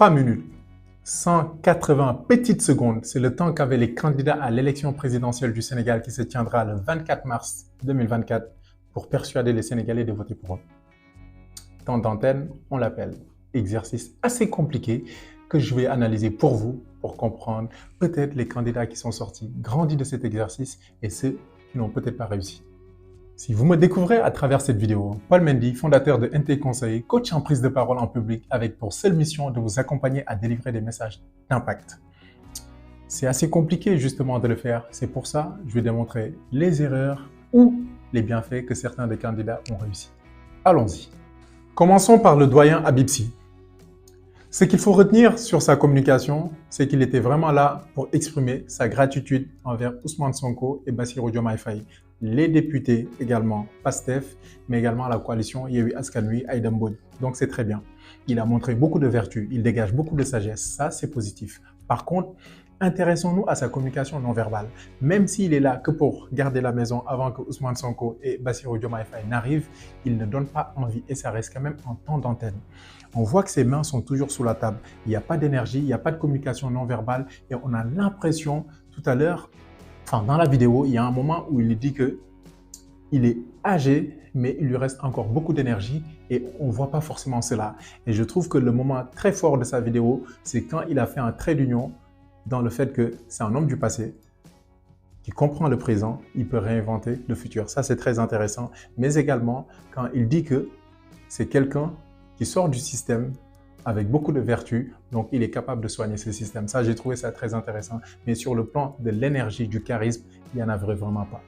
3 minutes, 180 petites secondes, c'est le temps qu'avaient les candidats à l'élection présidentielle du Sénégal qui se tiendra le 24 mars 2024 pour persuader les Sénégalais de voter pour eux. Temps d'antenne, on l'appelle. Exercice assez compliqué que je vais analyser pour vous, pour comprendre peut-être les candidats qui sont sortis, grandis de cet exercice et ceux qui n'ont peut-être pas réussi. Si vous me découvrez à travers cette vidéo, Paul Mendy, fondateur de NT Conseil, coach en prise de parole en public avec pour seule mission de vous accompagner à délivrer des messages d'impact. C'est assez compliqué justement de le faire, c'est pour ça que je vais démontrer les erreurs ou les bienfaits que certains des candidats ont réussi. Allons-y. Commençons par le doyen Habib Sy. Ce qu'il faut retenir sur sa communication, c'est qu'il était vraiment là pour exprimer sa gratitude envers Ousmane Sonko et Bassirou Diomaye Faye, les députés également, PASTEF, mais également la coalition Yewwi Askan Wi, Aïda Mbodj. Donc c'est très bien. Il a montré beaucoup de vertus, il dégage beaucoup de sagesse, ça c'est positif. Par contre, intéressons-nous à sa communication non verbale. Même s'il est là que pour garder la maison avant que Ousmane Sonko et Bassirou Diomaye Faye n'arrivent, il ne donne pas envie et ça reste quand même en temps d'antenne. On voit que ses mains sont toujours sous la table. Il n'y a pas d'énergie, il n'y a pas de communication non verbale et on a l'impression tout à l'heure, dans la vidéo, il y a un moment où il dit qu'il est âgé, mais il lui reste encore beaucoup d'énergie et on ne voit pas forcément cela. Et je trouve que le moment très fort de sa vidéo, c'est quand il a fait un trait d'union dans le fait que c'est un homme du passé qui comprend le présent, il peut réinventer le futur. Ça, c'est très intéressant. Mais également, quand il dit que c'est quelqu'un qui sort du système avec beaucoup de vertus, donc il est capable de soigner ce système. Ça, j'ai trouvé ça très intéressant. Mais sur le plan de l'énergie, du charisme, il n'y en a vraiment pas.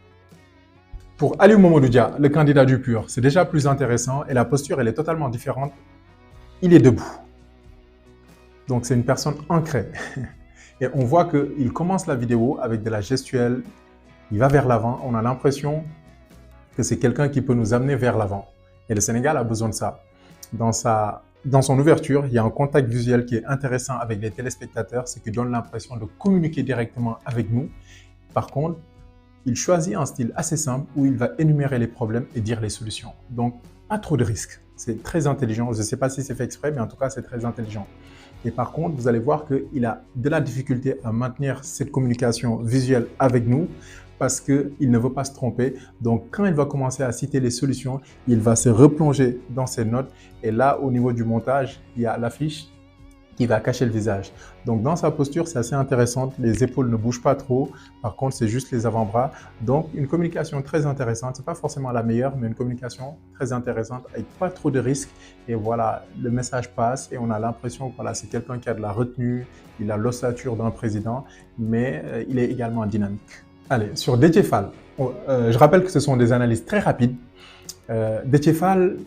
Pour Aliou Mamadou Dia, le candidat du PUR, c'est déjà plus intéressant et la posture, elle est totalement différente. Il est debout. Donc, c'est une personne ancrée. Et on voit qu'il commence la vidéo avec de la gestuelle, il va vers l'avant. On a l'impression que c'est quelqu'un qui peut nous amener vers l'avant. Et le Sénégal a besoin de ça. Dans son ouverture, il y a un contact visuel qui est intéressant avec les téléspectateurs, ce qui donne l'impression de communiquer directement avec nous. Par contre, il choisit un style assez simple où il va énumérer les problèmes et dire les solutions. Donc, pas trop de risques. C'est très intelligent. Je ne sais pas si c'est fait exprès, mais en tout cas, c'est très intelligent. Et par contre, vous allez voir qu'il a de la difficulté à maintenir cette communication visuelle avec nous parce qu'il ne veut pas se tromper. Donc, quand il va commencer à citer les solutions, il va se replonger dans ses notes. Et là, au niveau du montage, il y a l'affiche qui va cacher le visage. Donc, dans sa posture, c'est assez intéressant. Les épaules ne bougent pas trop. Par contre, c'est juste les avant-bras. Donc, une communication très intéressante. Ce n'est pas forcément la meilleure, mais une communication très intéressante avec pas trop de risques. Et voilà, le message passe et on a l'impression que voilà, c'est quelqu'un qui a de la retenue. Il a l'ossature d'un président, mais il est également dynamique. Allez, sur Déthié Fall, je rappelle que ce sont des analyses très rapides. Déthié Fall,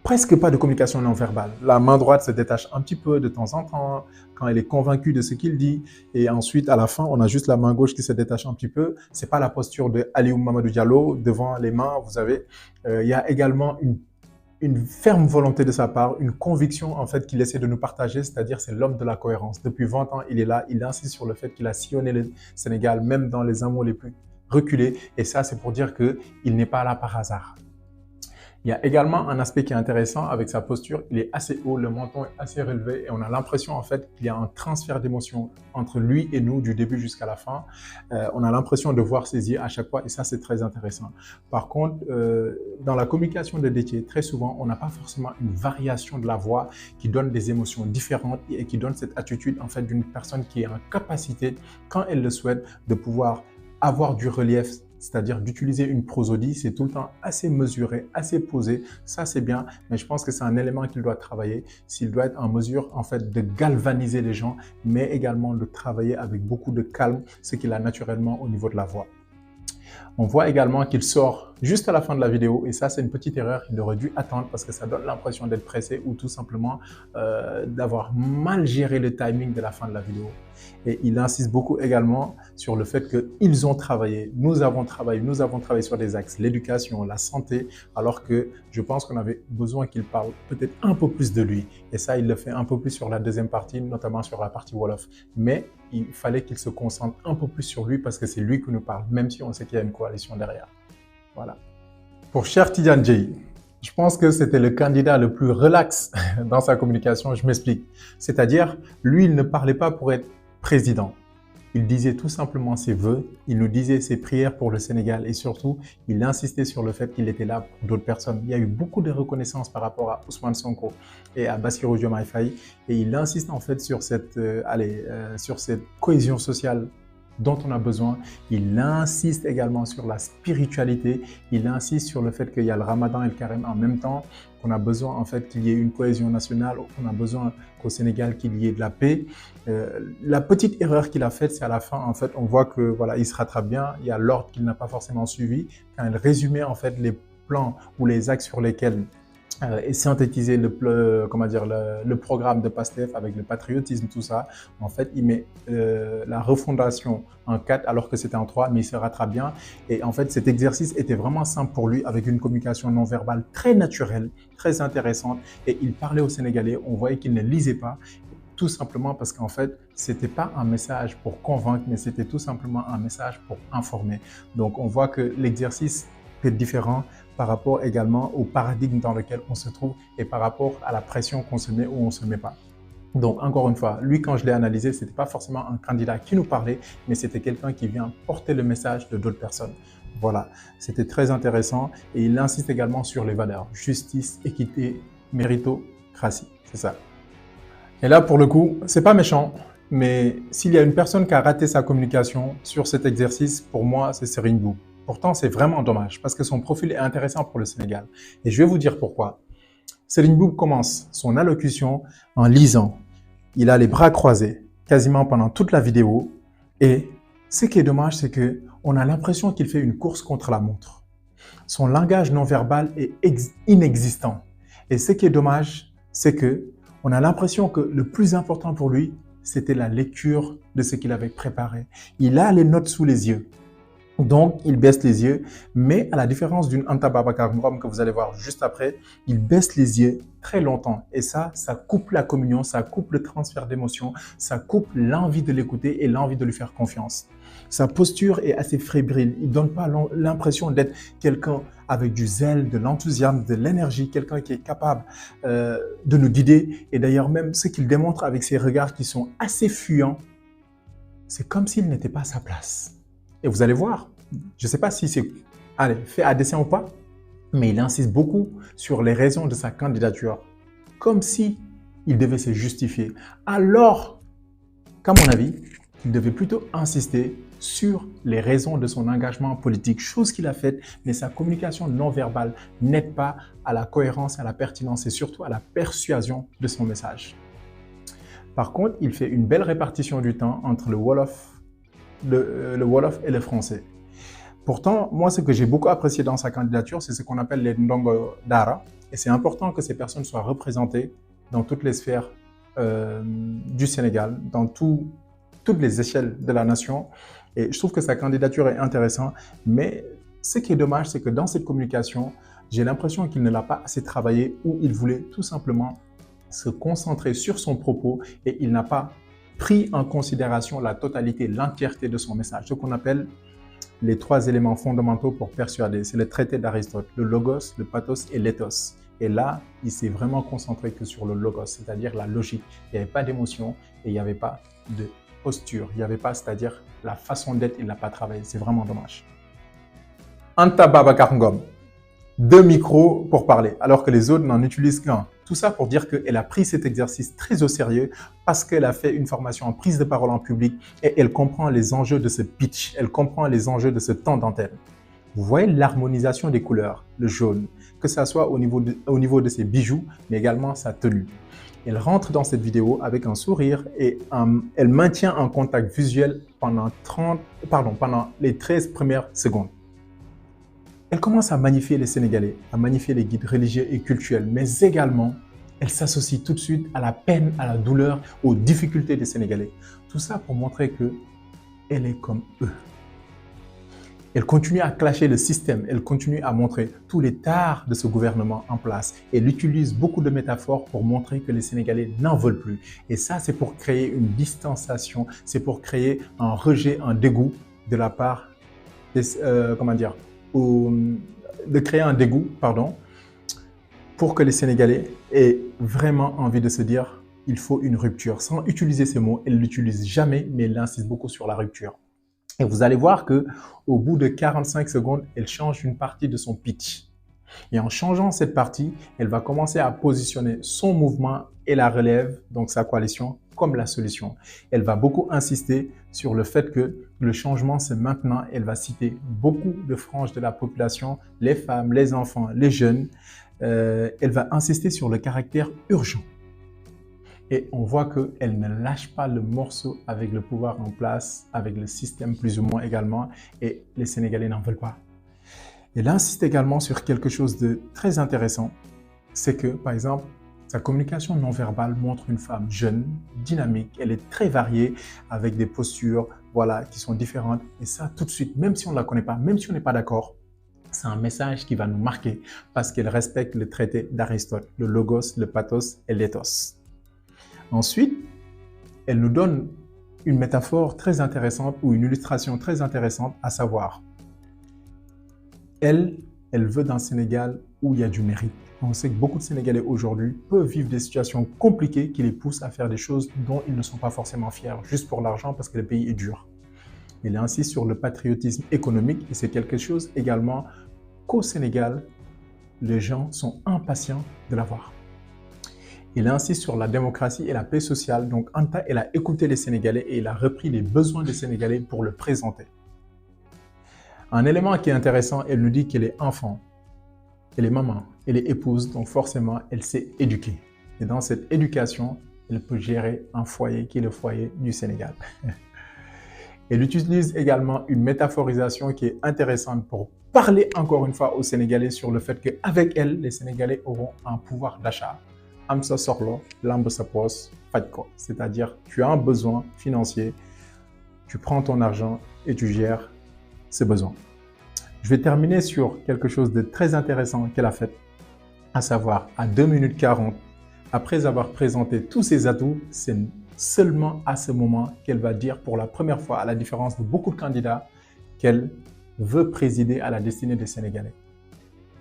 presque pas de communication non verbale. La main droite se détache un petit peu de temps en temps quand elle est convaincue de ce qu'il dit. Et ensuite, à la fin, on a juste la main gauche qui se détache un petit peu. C'est pas la posture de Aliou Mamadou Diallo. Devant les mains, vous avez, il y a également une ferme volonté de sa part, une conviction en fait qu'il essaie de nous partager, c'est-à-dire c'est l'homme de la cohérence. Depuis 20 ans, il est là, il insiste sur le fait qu'il a sillonné le Sénégal, même dans les amours les plus reculés. Et ça, c'est pour dire qu'il n'est pas là par hasard. Il y a également un aspect qui est intéressant avec sa posture. Il est assez haut, le menton est assez relevé et on a l'impression en fait qu'il y a un transfert d'émotions entre lui et nous du début jusqu'à la fin. On a l'impression de voir ses yeux à chaque fois et ça c'est très intéressant. Par contre, dans la communication de Déthié, très souvent on n'a pas forcément une variation de la voix qui donne des émotions différentes et qui donne cette attitude en fait d'une personne qui est en capacité, quand elle le souhaite, de pouvoir avoir du relief, c'est-à-dire d'utiliser une prosodie, c'est tout le temps assez mesuré, assez posé. Ça, c'est bien, mais je pense que c'est un élément qu'il doit travailler. S'il doit être en mesure, en fait, de galvaniser les gens, mais également de travailler avec beaucoup de calme, ce qu'il a naturellement au niveau de la voix. On voit également qu'il sort juste à la fin de la vidéo et ça c'est une petite erreur qu'il aurait dû attendre parce que ça donne l'impression d'être pressé ou tout simplement d'avoir mal géré le timing de la fin de la vidéo. Et il insiste beaucoup également sur le fait qu'ils ont travaillé, nous avons travaillé sur des axes, l'éducation, la santé, alors que je pense qu'on avait besoin qu'il parle peut-être un peu plus de lui. Et ça, il le fait un peu plus sur la deuxième partie, notamment sur la partie Wolof. Mais il fallait qu'il se concentre un peu plus sur lui parce que c'est lui qui nous parle, même si on sait qu'il y a une coalition derrière. Voilà. Pour Cheikh Tidiane Dièye, Je pense que c'était le candidat le plus relax dans sa communication. Je m'explique. C'est-à-dire, lui, il ne parlait pas pour être président. Il disait tout simplement ses vœux, il nous disait ses prières pour le Sénégal et surtout, il insistait sur le fait qu'il était là pour d'autres personnes. Il y a eu beaucoup de reconnaissance par rapport à Ousmane Sonko et à Bassirou Diomaye Faye et il insiste en fait sur sur cette cohésion sociale dont on a besoin. Il insiste également sur la spiritualité, il insiste sur le fait qu'il y a le Ramadan et le Carême en même temps, qu'on a besoin en fait qu'il y ait une cohésion nationale, qu'on a besoin qu'au Sénégal qu'il y ait de la paix. La petite erreur qu'il a faite, c'est à la fin en fait, on voit que voilà, il se rattrape bien. Il y a l'ordre qu'il n'a pas forcément suivi quand il résumait en fait les plans ou les axes sur lesquels et synthétiser comment dire, le programme de PASTEF avec le patriotisme, tout ça. En fait, il met la refondation en 4 alors que c'était en 3, mais il se rattrape bien. Et en fait, cet exercice était vraiment simple pour lui avec une communication non verbale très naturelle, très intéressante. Et il parlait aux Sénégalais, on voyait qu'il ne lisait pas, tout simplement parce qu'en fait, c'était pas un message pour convaincre, mais c'était tout simplement un message pour informer. Donc, on voit que l'exercice est différent par rapport également au paradigme dans lequel on se trouve et par rapport à la pression qu'on se met ou on ne se met pas. Donc, encore une fois, lui, quand je l'ai analysé, ce n'était pas forcément un candidat qui nous parlait, mais c'était quelqu'un qui vient porter le message de d'autres personnes. Voilà, c'était très intéressant et il insiste également sur les valeurs, justice, équité, méritocratie, c'est ça. Et là, pour le coup, c'est pas méchant, mais s'il y a une personne qui a raté sa communication sur cet exercice, pour moi, c'est Serigne Mboup. Pourtant, c'est vraiment dommage parce que son profil est intéressant pour le Sénégal. Et je vais vous dire pourquoi. Serigne Mboup commence son allocution en lisant. Il a les bras croisés quasiment pendant toute la vidéo. Et ce qui est dommage, c'est qu'on a l'impression qu'il fait une course contre la montre. Son langage non verbal est inexistant. Et ce qui est dommage, c'est qu'on a l'impression que le plus important pour lui, c'était la lecture de ce qu'il avait préparé. Il a les notes sous les yeux. Donc, il baisse les yeux, mais à la différence d'une Anta Babacar Ngom que vous allez voir juste après, il baisse les yeux très longtemps. Et ça coupe la communion, ça coupe le transfert d'émotions, ça coupe l'envie de l'écouter et l'envie de lui faire confiance. Sa posture est assez fébrile. Il ne donne pas l'impression d'être quelqu'un avec du zèle, de l'enthousiasme, de l'énergie, quelqu'un qui est capable de nous guider. Et d'ailleurs, même ce qu'il démontre avec ses regards qui sont assez fuyants, c'est comme s'il n'était pas à sa place. Et vous allez voir, je ne sais pas si c'est fait à dessein ou pas, mais il insiste beaucoup sur les raisons de sa candidature, comme si il devait se justifier. Alors qu'à mon avis, il devait plutôt insister sur les raisons de son engagement politique, chose qu'il a faite, mais sa communication non verbale n'aide pas à la cohérence, à la pertinence et surtout à la persuasion de son message. Par contre, il fait une belle répartition du temps entre le Wolof et le français. Pourtant, moi, ce que j'ai beaucoup apprécié dans sa candidature, c'est ce qu'on appelle les Ndongo Dara. Et c'est important que ces personnes soient représentées dans toutes les sphères du Sénégal, dans toutes les échelles de la nation. Et je trouve que sa candidature est intéressante. Mais ce qui est dommage, c'est que dans cette communication, j'ai l'impression qu'il ne l'a pas assez travaillé ou il voulait tout simplement se concentrer sur son propos et il n'a pas pris en considération la totalité, l'entièreté de son message, ce qu'on appelle les 3 éléments fondamentaux pour persuader. C'est le traité d'Aristote, le logos, le pathos et l'éthos. Et là, il s'est vraiment concentré que sur le logos, c'est-à-dire la logique. Il n'y avait pas d'émotion et il n'y avait pas de posture. Il n'y avait pas, c'est-à-dire la façon d'être, il n'a pas travaillé. C'est vraiment dommage. Anta Babacar Ngom, 2 micros pour parler, alors que les autres n'en utilisent qu'un. Tout ça pour dire qu'elle a pris cet exercice très au sérieux parce qu'elle a fait une formation en prise de parole en public et elle comprend les enjeux de ce pitch, elle comprend les enjeux de ce temps d'antenne. Vous voyez l'harmonisation des couleurs, le jaune, que ce soit au niveau de ses bijoux, mais également sa tenue. Elle rentre dans cette vidéo avec un sourire et elle maintient un contact visuel pendant les 13 premières secondes. Elle commence à magnifier les Sénégalais, à magnifier les guides religieux et cultuels, mais également, elle s'associe tout de suite à la peine, à la douleur, aux difficultés des Sénégalais. Tout ça pour montrer qu'elle est comme eux. Elle continue à clasher le système, elle continue à montrer tous les tares de ce gouvernement en place. Elle utilise beaucoup de métaphores pour montrer que les Sénégalais n'en veulent plus. Et ça, c'est pour créer une distanciation, c'est pour créer un rejet, un dégoût de la part des, de créer un dégoût, pour que les Sénégalais aient vraiment envie de se dire il faut une rupture. Sans utiliser ces mots, elle ne l'utilise jamais, mais elle insiste beaucoup sur la rupture. Et vous allez voir que au bout de 45 secondes, elle change une partie de son pitch. Et en changeant cette partie, elle va commencer à positionner son mouvement et la relève, donc sa coalition, comme la solution. Elle va beaucoup insister sur le fait que le changement, c'est maintenant. Elle va citer beaucoup de franges de la population, les femmes, les enfants, les jeunes. Elle va insister sur le caractère urgent. Et on voit qu'elle ne lâche pas le morceau avec le pouvoir en place, avec le système plus ou moins également, et les Sénégalais n'en veulent pas. Elle insiste également sur quelque chose de très intéressant, c'est que, par exemple, sa communication non verbale montre une femme jeune, dynamique, elle est très variée, avec des postures voilà, qui sont différentes. Et ça, tout de suite, même si on ne la connaît pas, même si on n'est pas d'accord, c'est un message qui va nous marquer parce qu'elle respecte le traité d'Aristote, le logos, le pathos et l'éthos. Ensuite, elle nous donne une métaphore très intéressante ou une illustration très intéressante, à savoir, elle veut d'un Sénégal où il y a du mérite. On sait que beaucoup de Sénégalais aujourd'hui peuvent vivre des situations compliquées qui les poussent à faire des choses dont ils ne sont pas forcément fiers, juste pour l'argent parce que le pays est dur. Elle insiste sur le patriotisme économique et c'est quelque chose également qu'au Sénégal, les gens sont impatients de l'avoir. Il insiste sur la démocratie et la paix sociale. Donc, Anta, elle a écouté les Sénégalais et elle a repris les besoins des Sénégalais pour le présenter. Un élément qui est intéressant, elle nous dit qu'elle est enfant, elle est maman, elle est épouse, donc forcément, elle s'est éduquée. Et dans cette éducation, elle peut gérer un foyer qui est le foyer du Sénégal. Elle utilise également une métaphorisation qui est intéressante pour parler encore une fois aux Sénégalais sur le fait qu'avec elle, les Sénégalais auront un pouvoir d'achat. Amsa sorlo, lambe sa pose, fajko. C'est-à-dire, tu as un besoin financier, tu prends ton argent et tu gères ses besoins. Je vais terminer sur quelque chose de très intéressant qu'elle a fait, à savoir à 2 minutes 40, après avoir présenté tous ses atouts, c'est seulement à ce moment qu'elle va dire pour la première fois, à la différence de beaucoup de candidats, qu'elle veut présider à la destinée des Sénégalais.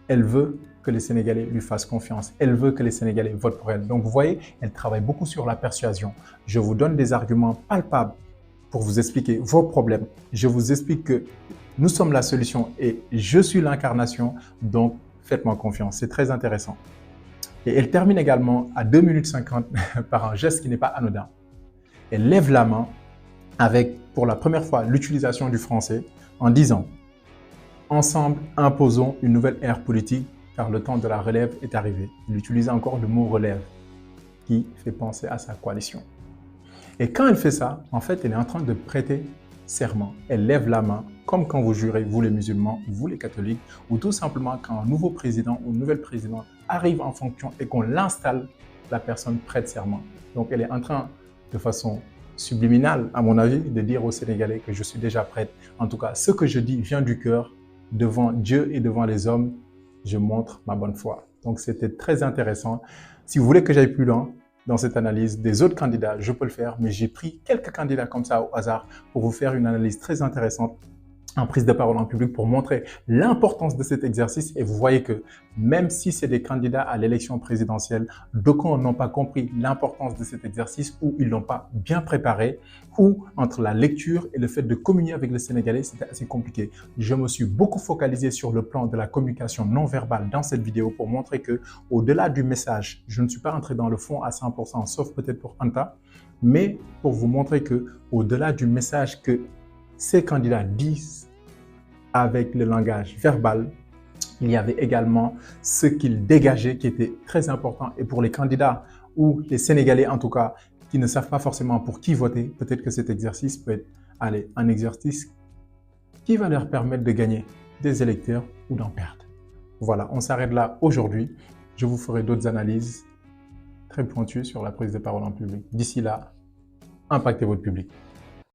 Elle veut que les Sénégalais lui fassent confiance. Elle veut que les Sénégalais votent pour elle. Donc, vous voyez, elle travaille beaucoup sur la persuasion. Je vous donne des arguments palpables pour vous expliquer vos problèmes. Je vous explique que nous sommes la solution et je suis l'incarnation. Donc, faites-moi confiance. C'est très intéressant. Et elle termine également à 2 minutes 50 par un geste qui n'est pas anodin. Elle lève la main avec, pour la première fois, l'utilisation du français en disant « Ensemble, imposons une nouvelle ère politique car le temps de la relève est arrivé. » Il utilise encore le mot « relève » qui fait penser à sa coalition. Et quand elle fait ça, en fait, elle est en train de prêter serment. Elle lève la main, comme quand vous jurez, vous les musulmans, vous les catholiques, ou tout simplement quand un nouveau président ou une nouvelle présidente arrive en fonction et qu'on l'installe, la personne prête serment. Donc, elle est en train, de façon subliminale, à mon avis, de dire aux Sénégalais que je suis déjà prête. En tout cas, ce que je dis vient du cœur. Devant Dieu et devant les hommes, je montre ma bonne foi. Donc, c'était très intéressant. Si vous voulez que j'aille plus loin dans cette analyse des autres candidats, je peux le faire, mais j'ai pris quelques candidats comme ça au hasard pour vous faire une analyse très intéressante en prise de parole en public pour montrer l'importance de cet exercice. Et vous voyez que même si c'est des candidats à l'élection présidentielle, d'aucuns n'ont pas compris l'importance de cet exercice ou ils l'ont pas bien préparé ou entre la lecture et le fait de communier avec les Sénégalais, c'était assez compliqué. Je me suis beaucoup focalisé sur le plan de la communication non verbale dans cette vidéo pour montrer que au-delà du message, je ne suis pas entré dans le fond à 100%, sauf peut-être pour Anta, mais pour vous montrer que au-delà du message que ces candidats disent avec le langage verbal, il y avait également ce qu'ils dégageaient qui était très important. Et pour les candidats ou les Sénégalais en tout cas, qui ne savent pas forcément pour qui voter, peut-être que cet exercice peut être un exercice qui va leur permettre de gagner des électeurs ou d'en perdre. Voilà, on s'arrête là aujourd'hui. Je vous ferai d'autres analyses très pointues sur la prise de parole en public. D'ici là, impactez votre public.